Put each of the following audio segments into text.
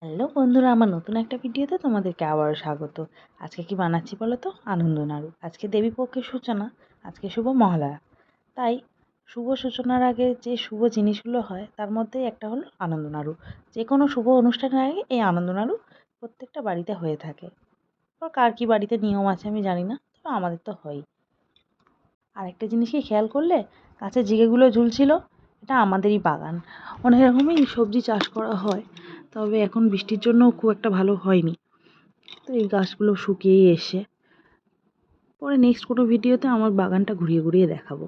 Hello বন্ধুরা, আমার নতুন একটা ভিডিওতে তোমাদেরকে আবারও স্বাগত। আজকে কি বানাচ্ছি বলো তো? আনন্দ নাড়ু। আজকে দেবীপক্ষের সূচনা, আজকে শুভ মহালয়া। তাই শুভ সূচনার আগে যে শুভ জিনিসগুলো হয় তার মধ্যেই একটা হলো আনন্দ নাড়ু। যে কোনো শুভ অনুষ্ঠানের আগে এই আনন্দ নাড়ু প্রত্যেকটা বাড়িতে হয়ে থাকে। এবার কার কী বাড়িতে নিয়ম আছে আমি জানি না, তবে আমাদের তো হয়ই। আর একটা জিনিস কি খেয়াল করলে, গাছের জিগেগুলো ঝুলছিল, এটা আমাদেরই বাগান। অনেক রকমই সবজি চাষ করা হয়, তবে এখন বৃষ্টির জন্য খুব একটা ভালো হয়নি। তো এই গাছগুলো শুকিয়েই এসছে। পরে নেক্সট কোনো ভিডিওতে আমার বাগানটা ঘুরিয়ে ঘুরিয়ে দেখাবো।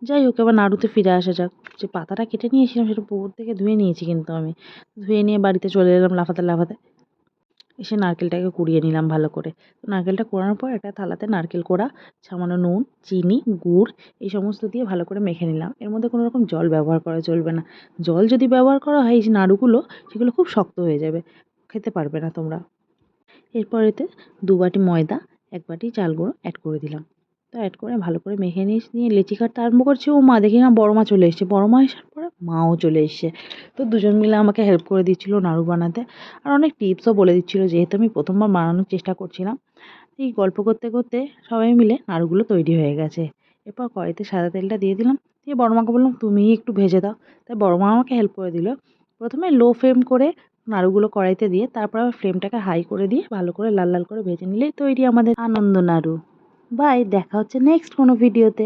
যাই হোক, এবার নাড়ুতে ফিরে আসা যাক। যে পাতাটা কেটে নিয়েছিলাম সেটা পুকুর থেকে ধুয়ে নিয়েছি, কিন্তু আমি ধুয়ে নিয়ে বাড়িতে চলে এলাম লাফাতে লাফাতে। এসে নারকেলটাকে কুড়িয়ে নিলাম ভালো করে। তো নারকেলটা কোড়ানোর পর একটা থালাতে নারকেল কোড়া, সামান্য নুন, চিনি, গুড় এই সমস্ত দিয়ে ভালো করে মেখে নিলাম। এর মধ্যে কোনো রকম জল ব্যবহার করা চলবে না। জল যদি ব্যবহার করা হয় এই যে নাড়ুগুলো, সেগুলো খুব শক্ত হয়ে যাবে, খেতে পারবে না তোমরা। এরপর এতে 2 বাটি ময়দা, 1 বাটি চাল গুঁড়ো অ্যাড করে দিলাম। তো অ্যাড করে ভালো করে মেখে নিয়ে লেচি কাটতে আরম্ভ করছি। ও মা, দেখি না বড় মা চলে এসছে। বড় মা আসার পরে মাও চলে এসছে। তো দুজন মিলে আমাকে হেল্প করে দিচ্ছিল নাড়ু বানাতে। আর অনেক টিপসও বলে দিচ্ছিল, যেহেতু আমি প্রথমবার বানানোর চেষ্টা করছিলাম। এই গল্প করতে করতে সবাই মিলে নাড়ুগুলো তৈরি হয়ে গেছে। এরপর কড়াইতে সাদা তেলটা দিয়ে দিলাম। দিয়ে বড় মাকে বললাম, তুমিই একটু ভেজে দাও। তাই বড় মা আমাকে হেল্প করে দিল। প্রথমে লো ফ্লেম করে নাড়ুগুলো কড়াইতে দিয়ে তারপর আবার ফ্লেমটাকে হাই করে দিয়ে ভালো করে লাল লাল করে ভেজে নিলেই তৈরি আমাদের আনন্দ নাড়ু। বাই, দেখা হচ্ছে নেক্সট কোনো ভিডিওতে।